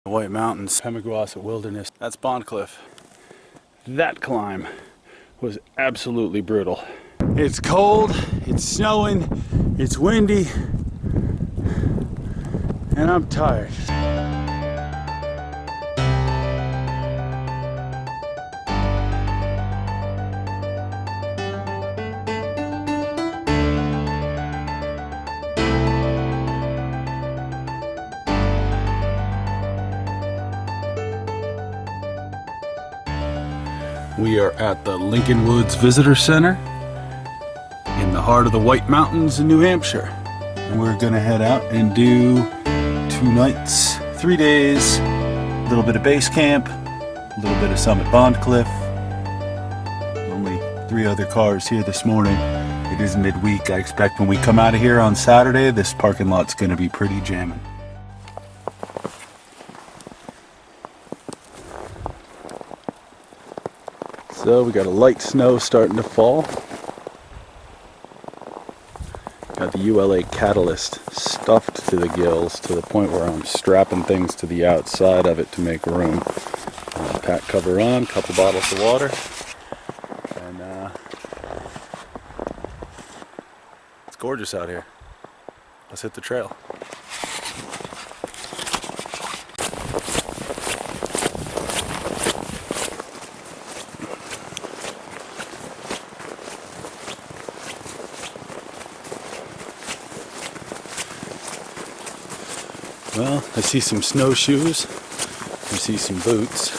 The White Mountains, Pemigewasset Wilderness. That's Bondcliff. That climb was absolutely brutal. It's cold, it's snowing, it's windy, and I'm tired. We are at the Lincoln Woods Visitor Center in the heart of the White Mountains in New Hampshire. And we're gonna head out and do 2 nights, 3 days, a little bit of base camp, a little bit of Summit Bondcliff. Only 3 other cars here this morning. It is midweek. I expect when we come out of here on Saturday, this parking lot's gonna be pretty jamming. So we got a light snow starting to fall. Got the ULA Catalyst stuffed to the gills to the point where I'm strapping things to the outside of it to make room. Pack cover on, couple bottles of water, and it's gorgeous out here. Let's hit the trail. Well, I see some snowshoes, I see some boots.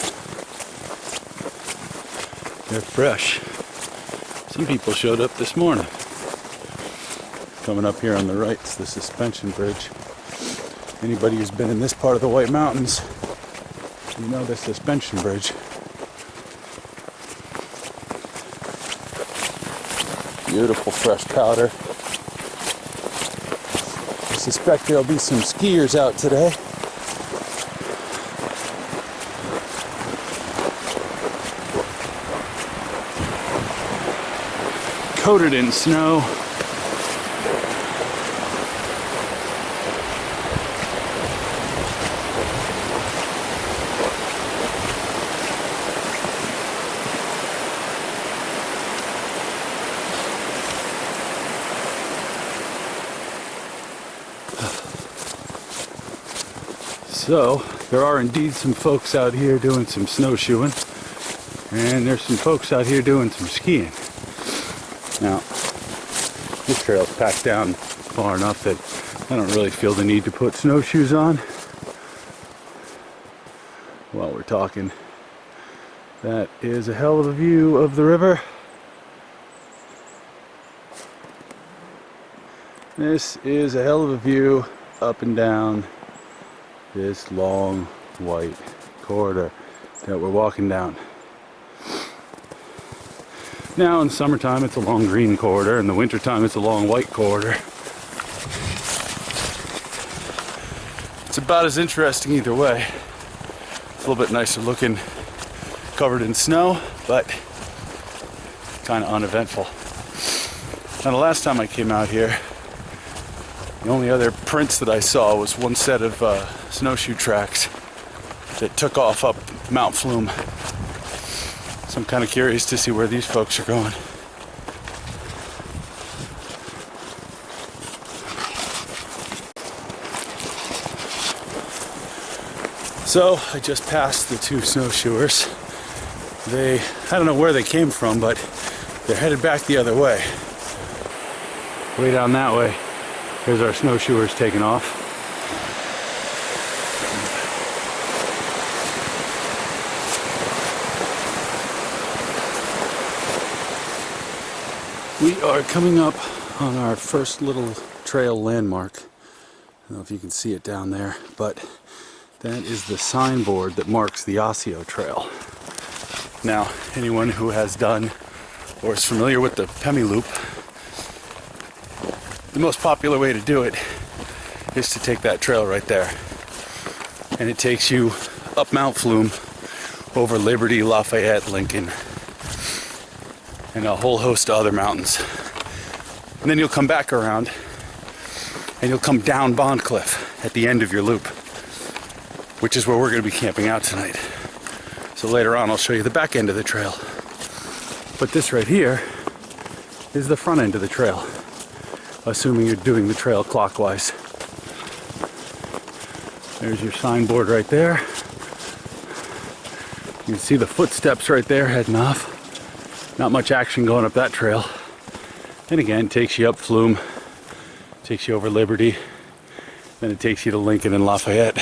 They're fresh. Some people showed up this morning. Coming up here on the right is the suspension bridge. Anybody who's been in this part of the White Mountains, you know the suspension bridge. Beautiful fresh powder. I suspect there'll be some skiers out today. Coated in snow. So, there are indeed some folks out here doing some snowshoeing, and there's some folks out here doing some skiing. Now, this trail's packed down far enough that I don't really feel the need to put snowshoes on. While we're talking, that is a hell of a view of the river. This is a hell of a view up and down this long white corridor that we're walking down. Now in summertime it's a long green corridor, in the wintertime it's a long white corridor. It's about as interesting either way. It's a little bit nicer looking, covered in snow, but kind of uneventful. Now the last time I came out here, the only other prints that I saw was one set of snowshoe tracks that took off up Mount Flume. So I'm kind of curious to see where these folks are going. So I just passed the 2 snowshoers. I don't know where they came from, but they're headed back the other way. Way down that way. Here's our snowshoers taking off. We are coming up on our first little trail landmark. I don't know if you can see it down there, but that is the signboard that marks the Osseo Trail. Now, anyone who has done or is familiar with the Pemi Loop, the most popular way to do it is to take that trail right there. And it takes you up Mount Flume, over Liberty, Lafayette, Lincoln, and a whole host of other mountains. And then you'll come back around and you'll come down Bondcliff at the end of your loop. which is where we're going to be camping out tonight. So later on I'll show you the back end of the trail. But this right here is the front end of the trail, assuming you're doing the trail clockwise. There's your signboard right there. You can see the footsteps right there heading off. Not much action going up that trail. And again, takes you up Flume, takes you over Liberty, then it takes you to Lincoln and Lafayette.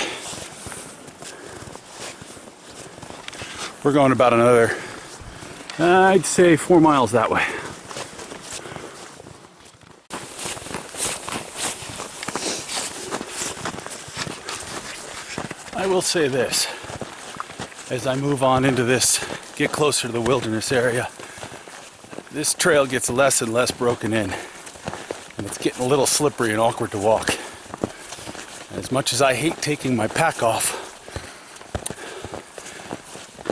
We're going about another, I'd say 4 miles that way. I will say this, as I move on into this, get closer to the wilderness area, this trail gets less and less broken in, and it's getting a little slippery and awkward to walk. As much as I hate taking my pack off,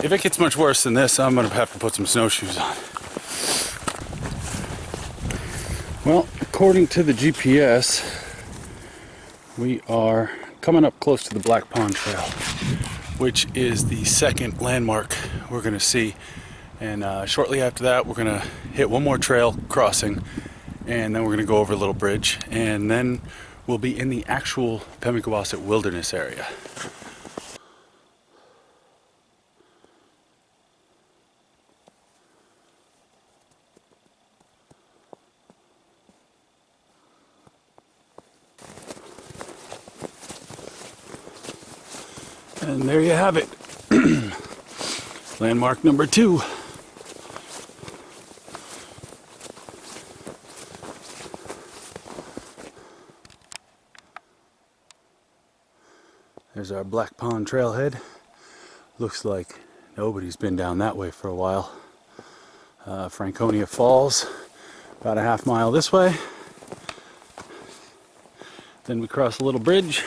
if it gets much worse than this, I'm going to have to put some snowshoes on. Well, according to the GPS, we are coming up close to the Black Pond Trail, which is the second landmark we're going to see. And shortly after that, we're going to hit one more trail crossing, and then we're going to go over a little bridge, and then we'll be in the actual Pemigewasset Wilderness area. And there you have it. Landmark number 2. There's our Black Pond trailhead. Looks like nobody's been down that way for a while. Franconia Falls, about a half mile this way. Then we cross a little bridge.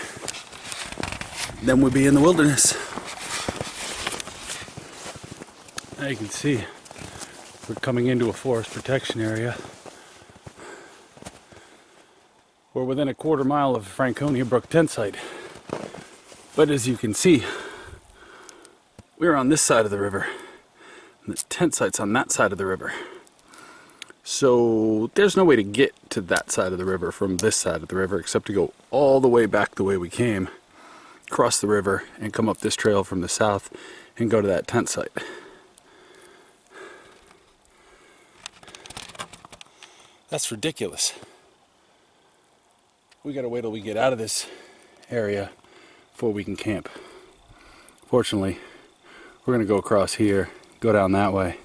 Then we'll be in the wilderness. Now you can see we're coming into a forest protection area. We're within a quarter mile of Franconia Brook tent site. But as you can see, we're on this side of the river, and the tent site's on that side of the river. So there's no way to get to that side of the river from this side of the river except to go all the way back the way we came, cross the river, and come up this trail from the south and go to that tent site. That's ridiculous. We gotta wait till we get out of this area before we can camp. Fortunately, we're gonna go across here, go down that way.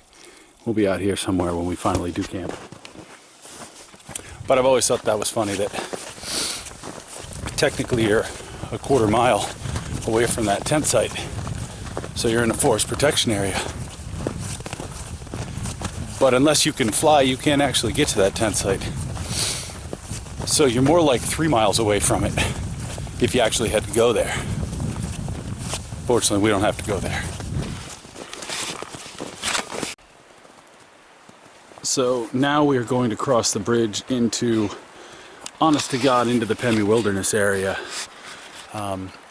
We'll be out here somewhere when we finally do camp. But I've always thought that was funny that technically you're a quarter mile away from that tent site, so you're in a forest protection area. But unless you can fly, you can't actually get to that tent site. So you're more like 3 miles away from it if you actually had to go there. Fortunately, we don't have to go there. So now we are going to cross the bridge into, honest to God, into the Pemi Wilderness area.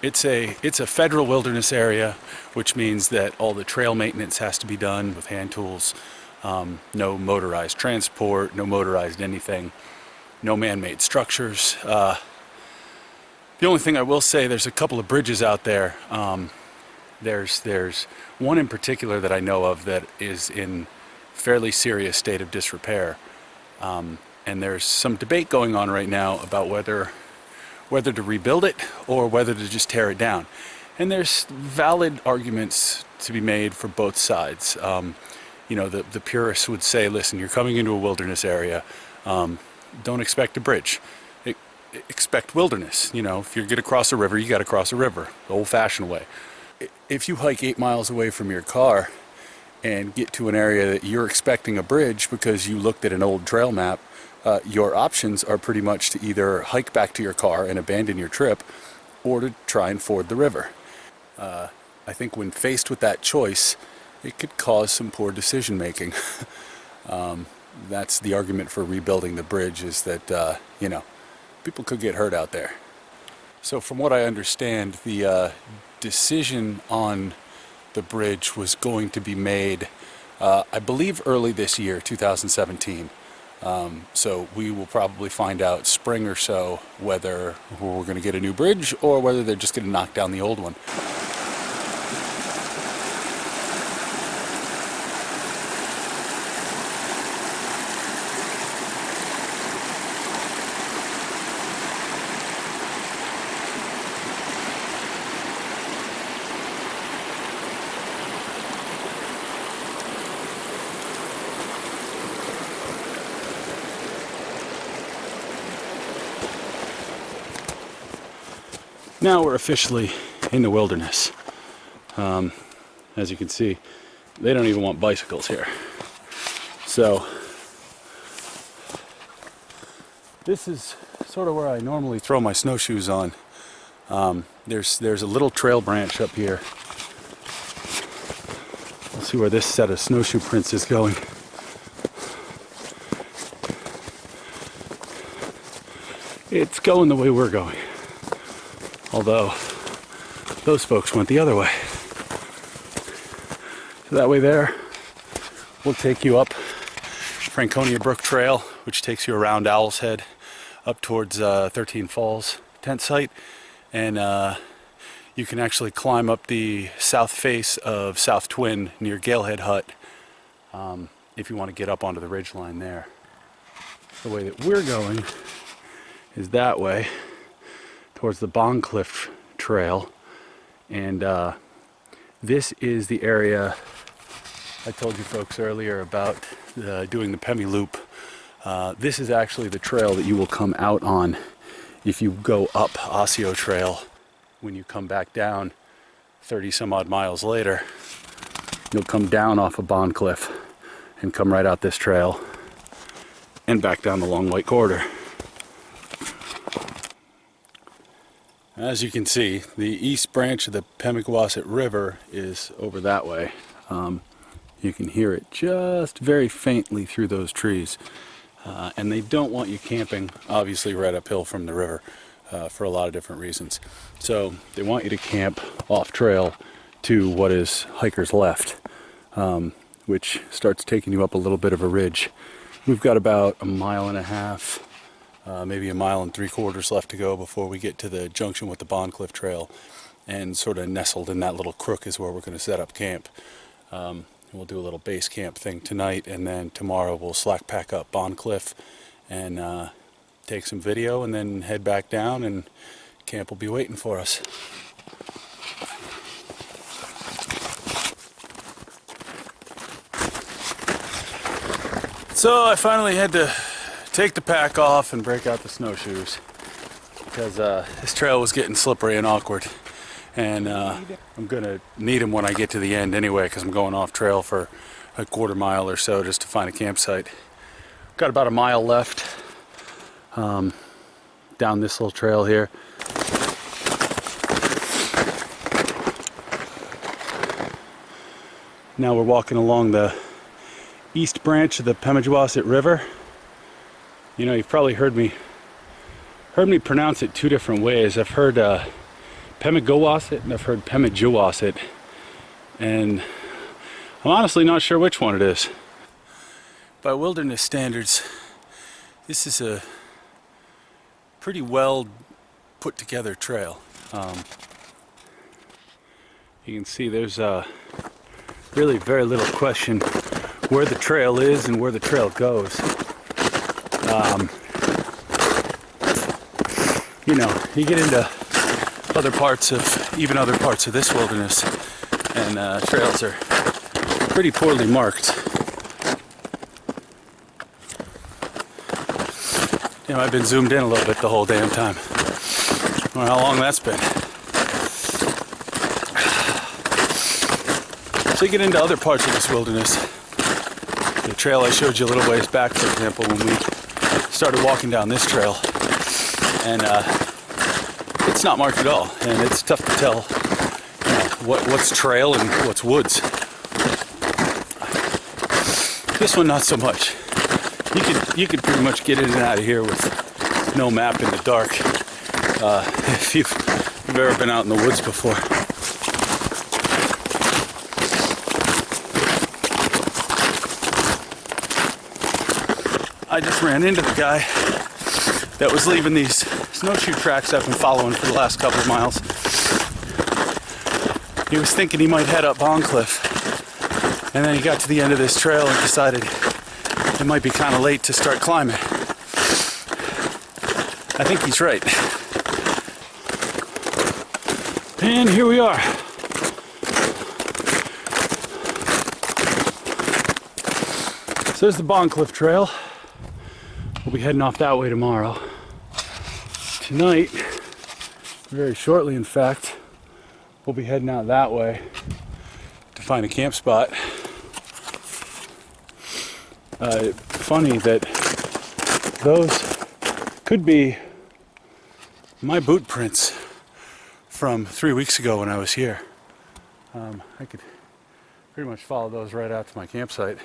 It's a federal wilderness area, which means that all the trail maintenance has to be done with hand tools. No motorized transport, no motorized anything, no man-made structures. The only thing I will say, there's a couple of bridges out there. There's one in particular that I know of that is in fairly serious state of disrepair. And there's some debate going on right now about whether to rebuild it or whether to just tear it down. And there's valid arguments to be made for both sides. You know, the purists would say, listen, you're coming into a wilderness area. Don't expect a bridge. Expect wilderness. You know, if you're going to cross a river, you got to cross a river, the old-fashioned way. If you hike 8 miles away from your car and get to an area that you're expecting a bridge because you looked at an old trail map, your options are pretty much to either hike back to your car and abandon your trip or to try and ford the river. I think when faced with that choice, it could cause some poor decision making. That's the argument for rebuilding the bridge, is that, you know, people could get hurt out there. So from what I understand, the decision on the bridge was going to be made, I believe, early this year, 2017. So we will probably find out spring or so whether we're going to get a new bridge or whether they're just going to knock down the old one. Now we're officially in the wilderness. As you can see, they don't even want bicycles here. So this is sort of where I normally throw my snowshoes on. There's a little trail branch up here. Let's see where this set of snowshoe prints is going. It's going the way we're going. Although, those folks went the other way. So that way there, we'll take you up Franconia Brook Trail, which takes you around Owl's Head, up towards 13 Falls tent site. And you can actually climb up the south face of South Twin near Galehead Hut if you want to get up onto the ridgeline there. The way that we're going is that way, towards the Bondcliff trail, and this is the area I told you folks earlier about doing the Pemi Loop. This is actually the trail that you will come out on if you go up Osseo Trail. When you come back down 30 some odd miles later, you'll come down off of Bondcliff and come right out this trail and back down the Long White Corridor. As you can see, the east branch of the Pemigewasset River is over that way. You can hear it just very faintly through those trees. And they don't want you camping, obviously, right uphill from the river for a lot of different reasons. So they want you to camp off trail to what is Hiker's Left, which starts taking you up a little bit of a ridge. We've got about 1.5 miles, maybe 1.75 miles left to go before we get to the junction with the Bondcliff Trail, and sort of nestled in that little crook is where we're going to set up camp. We'll do a little base camp thing tonight, and then tomorrow we'll slack pack up Bondcliff and take some video, and then head back down, and camp will be waiting for us. So I finally had to take the pack off and break out the snowshoes because this trail was getting slippery and awkward, and I'm gonna need them when I get to the end anyway, because I'm going off trail for a 1/4 mile or so just to find a campsite. Got about 1 mile left down this little trail here. Now we're walking along the east branch of the Pemigewasset River. You know, you've probably heard me pronounce it 2 different ways. I've heard Pemigewasset and I've heard Pemigewasset, and I'm honestly not sure which one it is. By wilderness standards, this is a pretty well put together trail. You can see there's really very little question where the trail is and where the trail goes. You know, you get into other parts of this wilderness, and trails are pretty poorly marked. You know, I've been zoomed in a little bit the whole damn time. I don't know how long that's been. So you get into other parts of this wilderness. The trail I showed you a little ways back, for example, when we started walking down this trail, and it's not marked at all, and it's tough to tell, you know, what's trail and what's woods. This one, not so much. You could pretty much get in and out of here with no map in the dark if you've ever been out in the woods before. I just ran into the guy that was leaving these snowshoe tracks I've been following for the last couple of miles. He was thinking he might head up Bondcliff, and then he got to the end of this trail and decided it might be kind of late to start climbing. I think he's right. And here we are. So there's the Bondcliff Trail. We'll be heading off that way tomorrow. Tonight, very shortly in fact, we'll be heading out that way to find a camp spot. Funny that those could be my boot prints from 3 weeks ago when I was here. I could pretty much follow those right out to my campsite,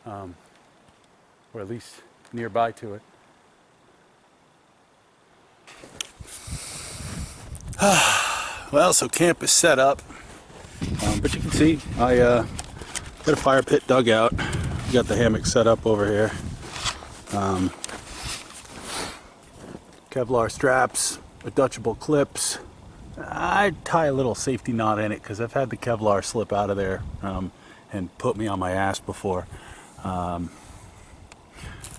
or at least nearby to it. Well, so camp is set up, but you can see I got a fire pit dug out. Got the hammock set up over here. Kevlar straps, adjustable clips. I'd tie a little safety knot in it because I've had the Kevlar slip out of there and put me on my ass before.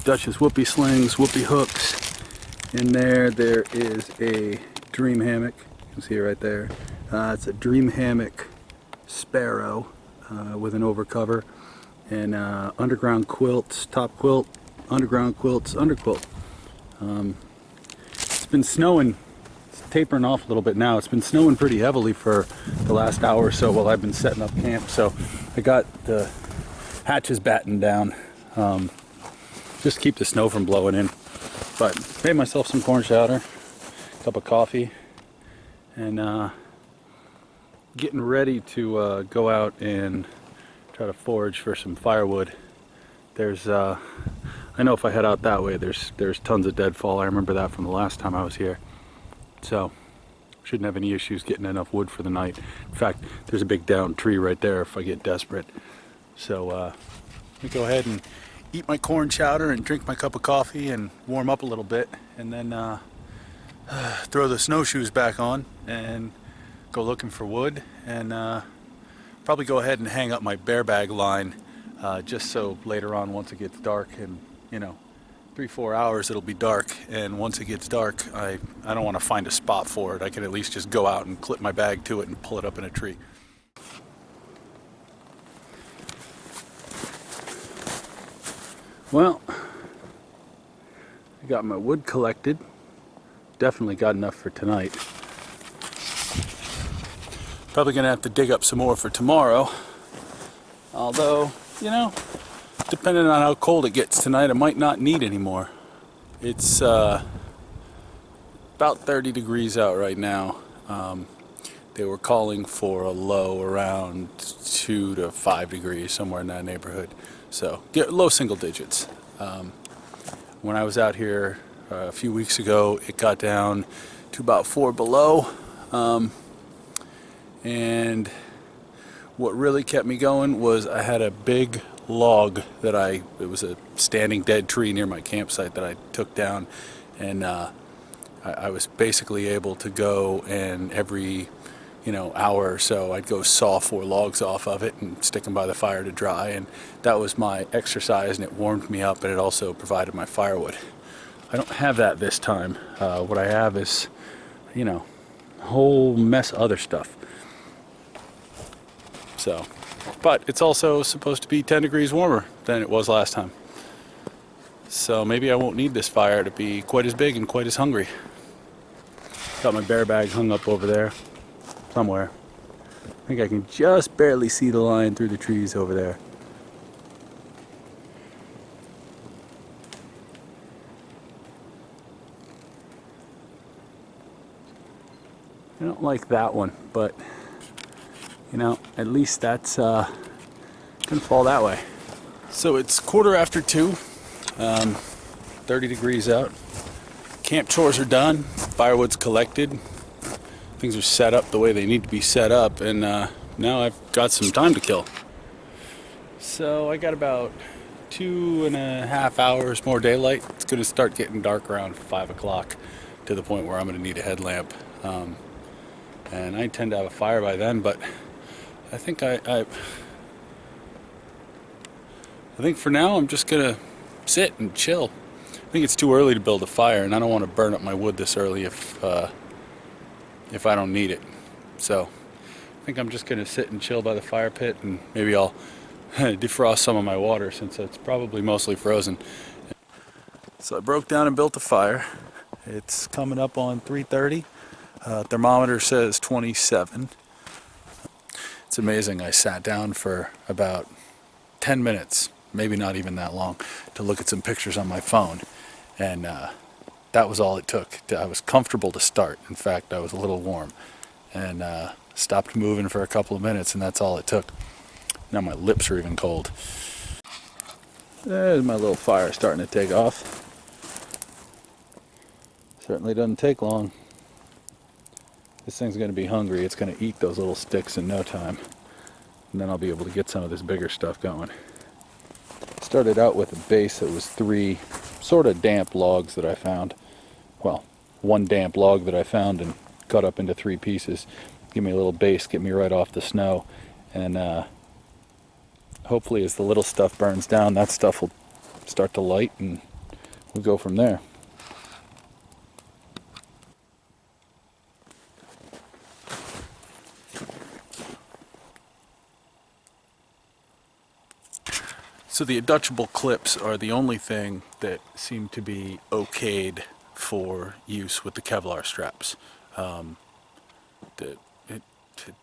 Dutch's whoopee slings, whoopee hooks. In there is a Dream hammock. You can see it right there. It's a Dream hammock Sparrow with an overcover, and underground quilts, top quilt, underground quilts, underquilt. It's been snowing. It's tapering off a little bit now. It's been snowing pretty heavily for the last hour or so while I've been setting up camp. So I got the hatches battened down. Just keep the snow from blowing in. But made myself some corn chowder, cup of coffee, and getting ready to go out and try to forage for some firewood. There's I know if I head out that way, there's tons of deadfall. I remember that from the last time I was here. So shouldn't have any issues getting enough wood for the night. In fact, there's a big downed tree right there if I get desperate. So let me go ahead and eat my corn chowder and drink my cup of coffee and warm up a little bit, and then throw the snowshoes back on and go looking for wood, and probably go ahead and hang up my bear bag line just so later on, once it gets dark, and 3-4 hours it'll be dark, and once it gets dark I don't want to find a spot for it. I can at least just go out and clip my bag to it and pull it up in a tree. Well, I got my wood collected. Definitely got enough for tonight. Probably gonna have to dig up some more for tomorrow. Although, depending on how cold it gets tonight, I might not need any more. It's about 30 degrees out right now. They were calling for a low around 2 to 5 degrees, somewhere in that neighborhood. So get low single digits. When I was out here a few weeks ago, it got down to about 4 below. And what really kept me going was I had a big log that it was a standing dead tree near my campsite that I took down, and I was basically able to go, and every hour or so I'd go saw 4 logs off of it and stick them by the fire to dry, and that was my exercise, and it warmed me up, and it also provided my firewood. I don't have that this time. What I have is a whole mess of other stuff. So, but it's also supposed to be 10 degrees warmer than it was last time. So maybe I won't need this fire to be quite as big and quite as hungry. Got my bear bag hung up over there somewhere. I think I can just barely see the line through the trees over there. I don't like that one, but at least that's gonna fall that way. So it's 2:15, 30 degrees out. camp chores are done, firewood's collected, things are set up the way they need to be set up, and now I've got some time to kill. So I got about 2.5 hours more daylight. It's going to start getting dark around 5 o'clock to the point where I'm going to need a headlamp. And I intend to have a fire by then, but I think I think for now I'm just going to sit and chill. I think it's too early to build a fire, and I don't want to burn up my wood this early if I don't need it. So I think I'm just going to sit and chill by the fire pit, and maybe I'll defrost some of my water since it's probably mostly frozen. So I broke down and built a fire. It's coming up on 3:30. Thermometer says 27. It's amazing. I sat down for about 10 minutes, maybe not even that long, to look at some pictures on my phone, and that was all it took. I was comfortable to start. In fact, I was a little warm, and stopped moving for a couple of minutes, and that's all it took. Now my lips are even cold. There's my little fire starting to take off. Certainly doesn't take long. This thing's going to be hungry. It's going to eat those little sticks in no time. And then I'll be able to get some of this bigger stuff going. Started out with a base that was 3 sort of damp logs that I found. Well, 1 damp log that I found and cut up into 3 pieces. Give me a little base, get me right off the snow. And hopefully as the little stuff burns down, that stuff will start to light, and we'll go from there. So the adjustable clips are the only thing that seem to be okayed for use with the Kevlar straps.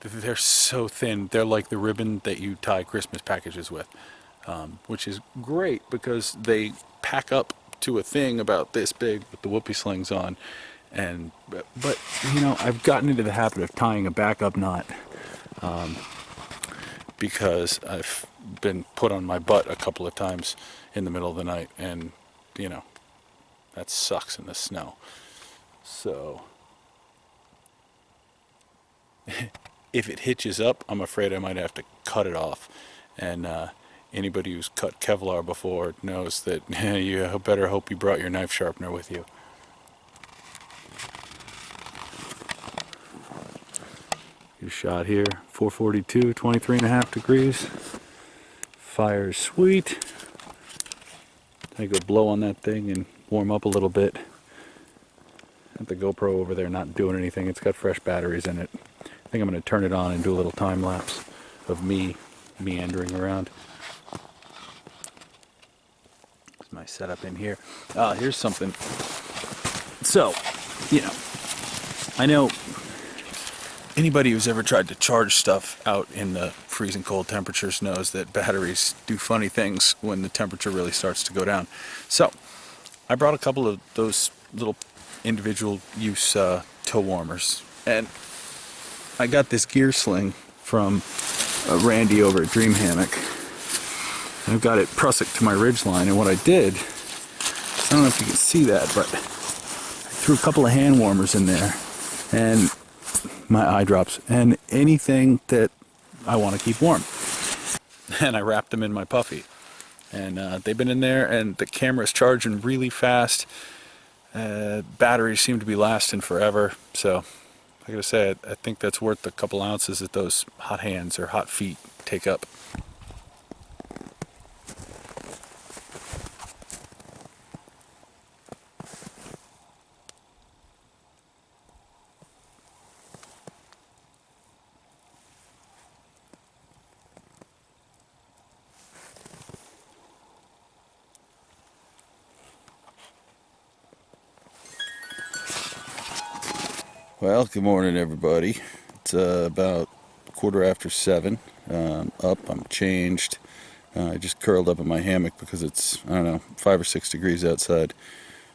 They're so thin. They're like the ribbon that you tie Christmas packages with, which is great because they pack up to a thing about this big with the whoopee slings on. And but you know, I've gotten into the habit of tying a backup knot because I've been put on my butt a couple of times in the middle of the night, and you know, that sucks in the snow. So if it hitches up, I'm afraid I might have to cut it off. And anybody who's cut Kevlar before knows that you better hope you brought your knife sharpener with you. Good shot here, 442, 23.5 degrees. Fire's sweet. I go blow on that thing and warm up a little bit. Got the GoPro over there not doing anything. It's got fresh batteries in it. I think I'm going to turn it on and do a little time lapse of me meandering around. Here's my setup in here. Here's something. So, you know, I know anybody who's ever tried to charge stuff out in the freezing cold temperatures knows that batteries do funny things when the temperature really starts to go down. So I brought a couple of those little individual use tow warmers, and I got this gear sling from Randy over at Dream Hammock. I've got it prusik to my ridgeline, and what I did, I don't know if you can see that, but I threw a couple of hand warmers in there, and my eye drops, and anything that I want to keep warm. And I wrapped them in my puffy. And they've been in there, and the camera's charging really fast. Batteries seem to be lasting forever. So, I gotta say, I think that's worth the couple ounces that those hot hands or hot feet take up. Well, good morning, everybody. It's about 7:15. I'm changed. I just curled up in my hammock because it's, I don't know, 5 or 6 degrees outside.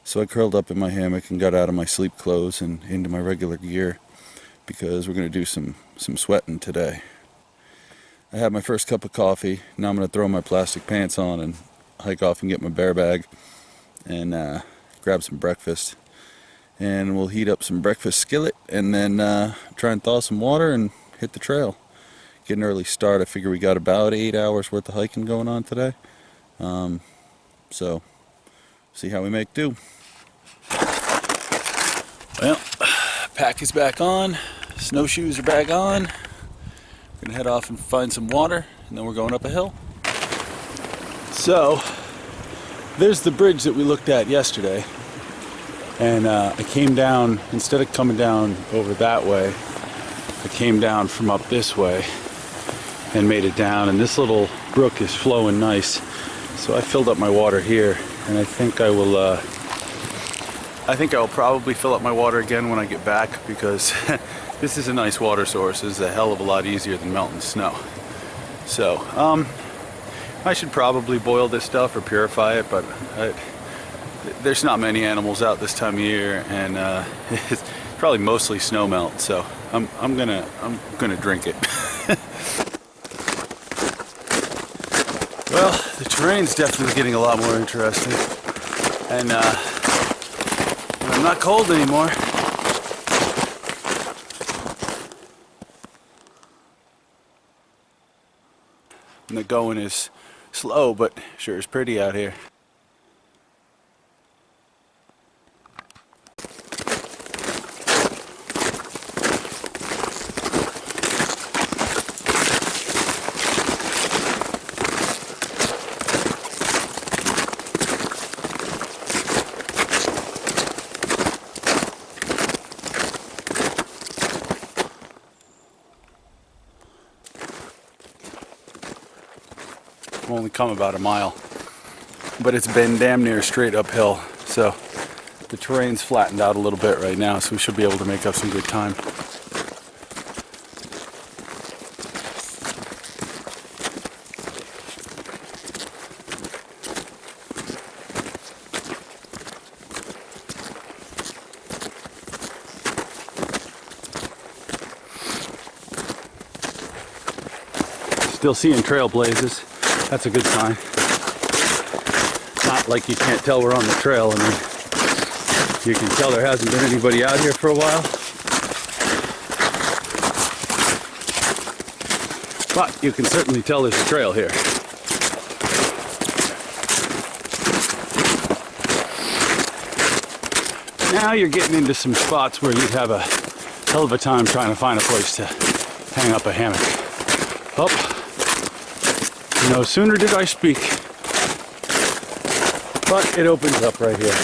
So I curled up in my hammock and got out of my sleep clothes and into my regular gear because we're going to do some sweating today. I had my first cup of coffee. Now I'm going to throw my plastic pants on and hike off and get my bear bag and grab some breakfast. and we'll heat up some breakfast skillet and then try and thaw some water and hit the trail. Get an early start. I figure we got about 8 hours worth of hiking going on today. So see how we make do. Well, pack is back on, snowshoes are back on. We're gonna head off and find some water, and then we're going up a hill. So there's the bridge that we looked at yesterday, and I came down, instead of coming down over that way, I came down from up this way and made it down, and this little brook is flowing nice, so I filled up my water here, and I think I will probably fill up my water again when I get back, because this is a nice water source. This is a hell of a lot easier than melting snow. So I should probably boil this stuff or purify it, but there's not many animals out this time of year, and it's probably mostly snow melt, so I'm gonna drink it. Well, the terrain's definitely getting a lot more interesting, and I'm not cold anymore. And the going is slow, but sure is pretty out here. I've only come about a mile, but it's been damn near straight uphill, so the terrain's flattened out a little bit right now, so we should be able to make up some good time. Still seeing trail blazes. That's a good sign. Not like you can't tell we're on the trail. I mean, you can tell there hasn't been anybody out here for a while. But you can certainly tell there's a trail here. Now you're getting into some spots where you'd have a hell of a time trying to find a place to hang up a hammock. Oh. No sooner did I speak, but it opens up right here.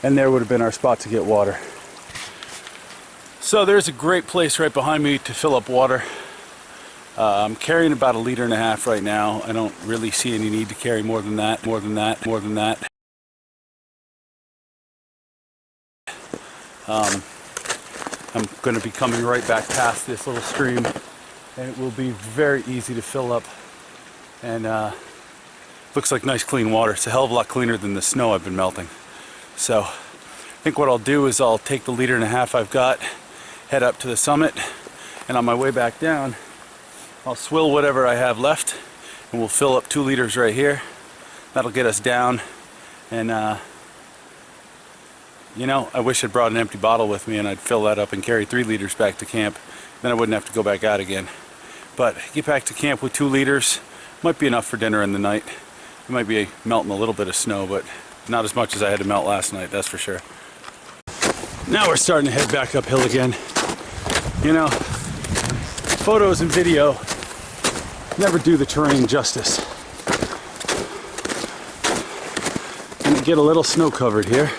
And there would have been our spot to get water. So there's a great place right behind me to fill up water. I'm carrying about 1.5 liters right now. I don't really see any need to carry more than that. I'm going to be coming right back past this little stream, and it will be very easy to fill up, and looks like nice clean water. It's a hell of a lot cleaner than the snow I've been melting. So I think what I'll do is I'll take the 1.5 liters I've got, head up to the summit, and on my way back down I'll swill whatever I have left, and we'll fill up 2 liters right here. That'll get us down, and you know, I wish I'd brought an empty bottle with me and I'd fill that up and carry 3 liters back to camp. Then I wouldn't have to go back out again. But get back to camp with 2 liters. Might be enough for dinner in the night. It might be melting a little bit of snow, but not as much as I had to melt last night, that's for sure. Now we're starting to head back uphill again. You know, photos and video never do the terrain justice. Gonna get a little snow covered here.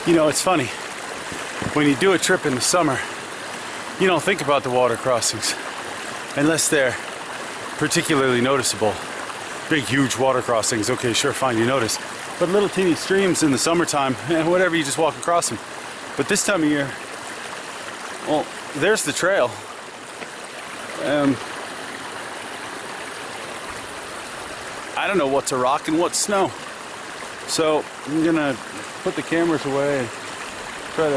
You know, it's funny, when you do a trip in the summer, you don't think about the water crossings unless they're particularly noticeable. Big, huge water crossings, okay, sure, fine, you notice. But little teeny streams in the summertime, whatever, you just walk across them. But this time of year, well, there's the trail. I don't know what's a rock and what's snow. So I'm gonna put the cameras away and try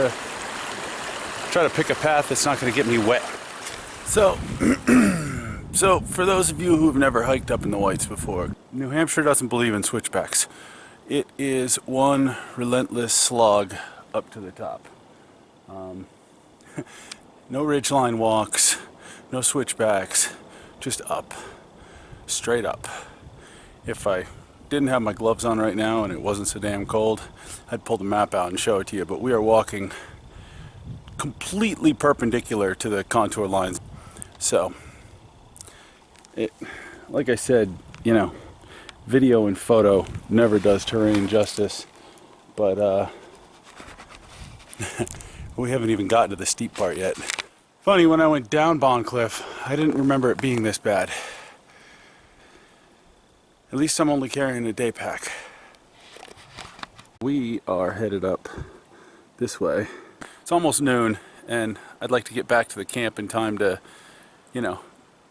to pick a path that's not gonna get me wet. So, so for those of you who've never hiked up in the Whites before, New Hampshire doesn't believe in switchbacks. It is one relentless slog up to the top. No ridgeline walks, no switchbacks, just up, straight up. If I didn't have my gloves on right now and it wasn't so damn cold, I'd pull the map out and show it to you, but we are walking completely perpendicular to the contour lines. So, like I said, you know, video and photo never does terrain justice, but we haven't even gotten to the steep part yet. Funny, when I went down Bondcliff, I didn't remember it being this bad. At least I'm only carrying a day pack. We are headed up this way. It's almost noon, and I'd like to get back to the camp in time to, you know,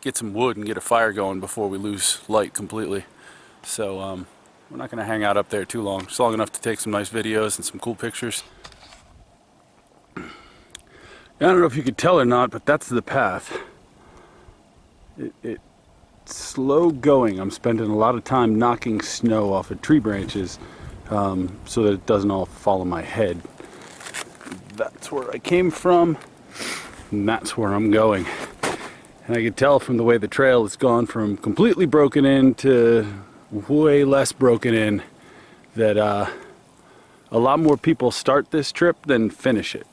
get some wood and get a fire going before we lose light completely. So we're not gonna hang out up there too long. Just long enough to take some nice videos and some cool pictures. I don't know if you could tell or not, but that's the path. It's slow going. I'm spending a lot of time knocking snow off of tree branches so that it doesn't all fall on my head. That's where I came from, and that's where I'm going. And I can tell from the way the trail has gone from completely broken in to way less broken in that a lot more people start this trip than finish it.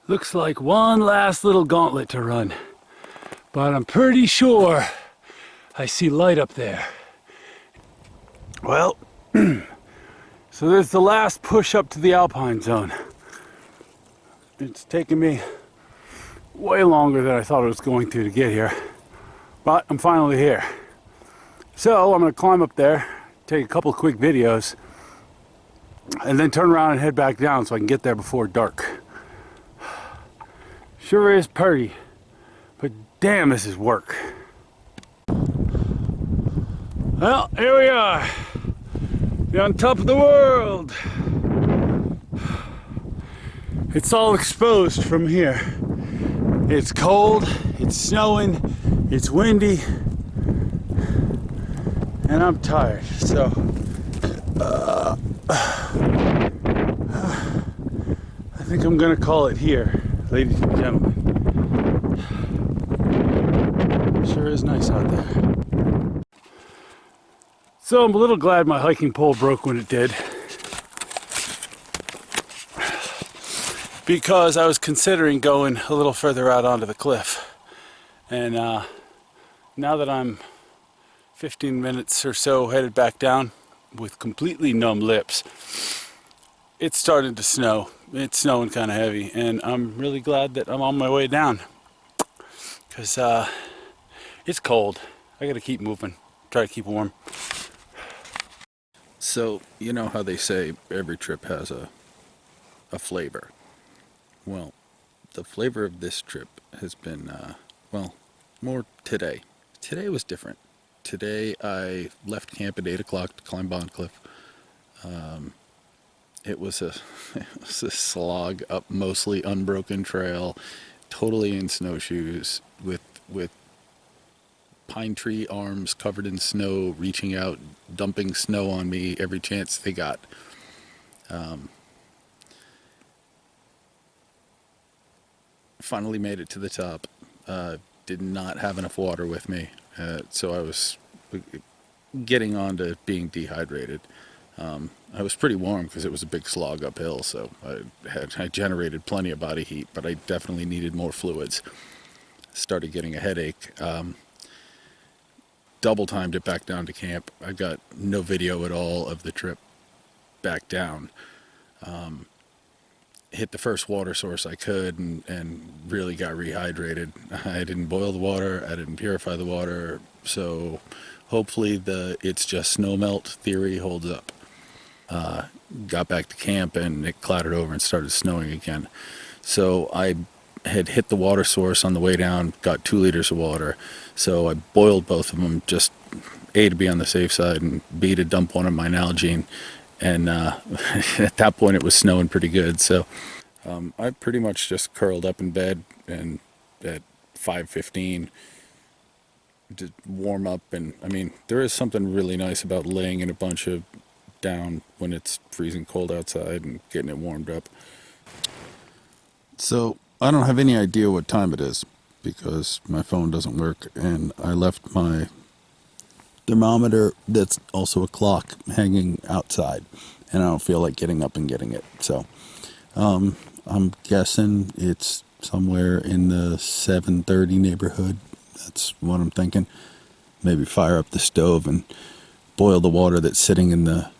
Looks like one last little gauntlet to run, but I'm pretty sure I see light up there. Well, so there's the last push up to the Alpine zone. It's taken me way longer than I thought it was going to get here, but I'm finally here. So I'm gonna climb up there, take a couple quick videos, and then turn around and head back down so I can get there before dark. Sure is pretty, but damn, this is work. Well, here we are. We're on top of the world. It's all exposed from here. It's cold, it's snowing, it's windy, and I'm tired, so I think I'm gonna call it here. Ladies and gentlemen, sure is nice out there. So I'm a little glad my hiking pole broke when it did, because I was considering going a little further out onto the cliff. And now that I'm 15 minutes or so headed back down with completely numb lips, it's starting to snow. It's snowing kind of heavy, and I'm really glad that I'm on my way down, because it's cold. I gotta keep moving, try to keep warm. So, you know how they say every trip has a flavor? Well, the flavor of this trip has been, well, more today. Today was different. Today I left camp at 8 o'clock to climb Bondcliff. It was a slog up mostly unbroken trail, totally in snowshoes, with pine tree arms covered in snow, reaching out, dumping snow on me every chance they got. Finally made it to the top. Did not have enough water with me, so I was getting on to being dehydrated. I was pretty warm because it was a big slog uphill, so I generated plenty of body heat, but I definitely needed more fluids. Started getting a headache. Double timed it back down to camp. I got no video at all of the trip back down. Hit the first water source I could and really got rehydrated. I didn't boil the water, I didn't purify the water, so hopefully the it's just snow melt theory holds up. Got back to camp and it clouded over and started snowing again. So I had hit the water source on the way down, got 2 liters of water. So I boiled both of them, just A, to be on the safe side, and B, to dump one of my Nalgene. And at that point it was snowing pretty good. So I pretty much just curled up in bed and at 5:15 to warm up. And I mean, there is something really nice about laying in a bunch of down when it's freezing cold outside and getting it warmed up. So I don't have any idea what time it is because my phone doesn't work, and I left my thermometer that's also a clock hanging outside, and I don't feel like getting up and getting it. So I'm guessing it's somewhere in the 7:30 neighborhood. That's what I'm thinking. Maybe fire up the stove and boil the water that's sitting in the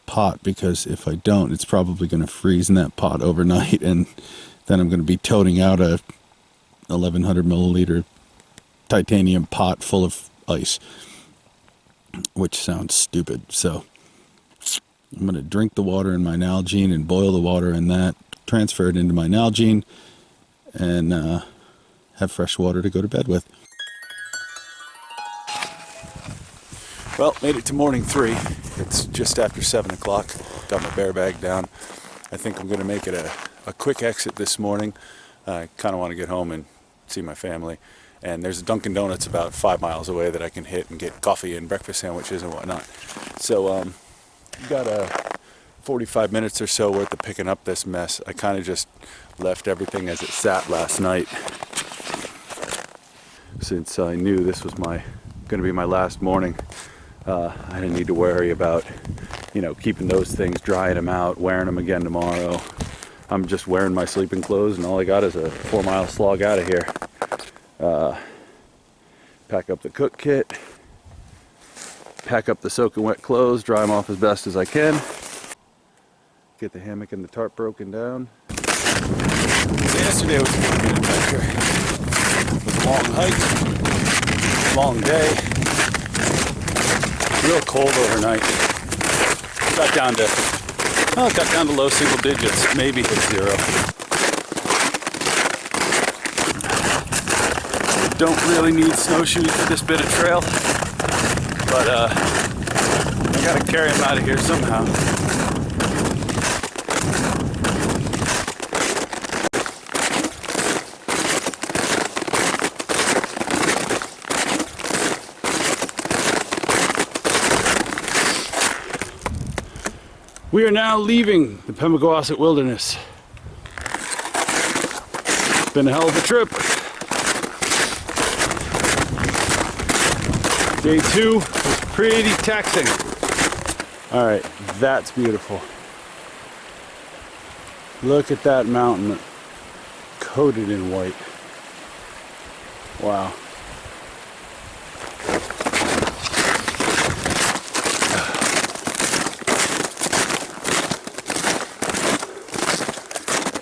pot, because if I don't, it's probably going to freeze in that pot overnight, and then I'm going to be toting out a 1100 milliliter titanium pot full of ice, which sounds stupid. So I'm going to drink the water in my Nalgene and boil the water in that, transfer it into my Nalgene, and have fresh water to go to bed with. Well, made it to morning 3. It's just after 7 o'clock. Got my bear bag down. I think I'm going to make it a quick exit this morning. I kind of want to get home and see my family. And there's a Dunkin' Donuts about 5 miles away that I can hit and get coffee and breakfast sandwiches and whatnot. So got 45 minutes or so worth of picking up this mess. I kind of just left everything as it sat last night, since I knew this was going to be my last morning. I didn't need to worry about, keeping those things, drying them out, wearing them again tomorrow. I'm just wearing my sleeping clothes, and all I got is a 4-mile slog out of here. Pack up the cook kit, pack up the soaking wet clothes, dry them off as best as I can, get the hammock and the tarp broken down. Yesterday was a pretty good adventure. It was a long hike, long day, real cold overnight. Got down to low single digits, maybe hit 0. Don't really need snowshoes for this bit of trail, but I gotta carry them out of here somehow. We are now leaving the Pemigewasset Wilderness. Been a hell of a trip. Day 2 was pretty taxing. All right, that's beautiful. Look at that mountain coated in white. Wow.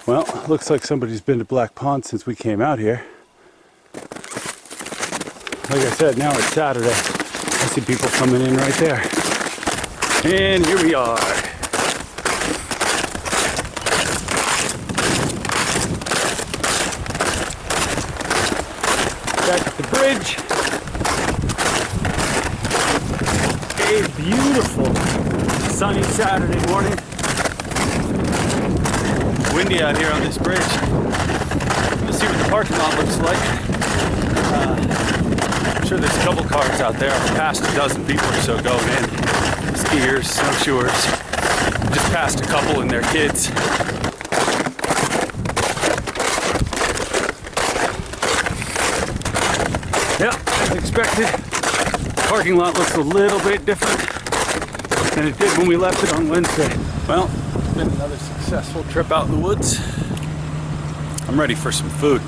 Well, looks like somebody's been to Black Pond since we came out here. Like I said, now it's Saturday. I see people coming in right there. And here we are. Back at the bridge. A beautiful sunny Saturday morning. Windy out here on this bridge. Let's see what the parking lot looks like. I'm sure there's a couple cars out there. Past a dozen people or so going in. Skiers, snowshoers. Just passed a couple and their kids. Yep, as expected. The parking lot looks a little bit different than it did when we left it on Wednesday. Well, it's been another successful trip out in the woods. I'm ready for some food.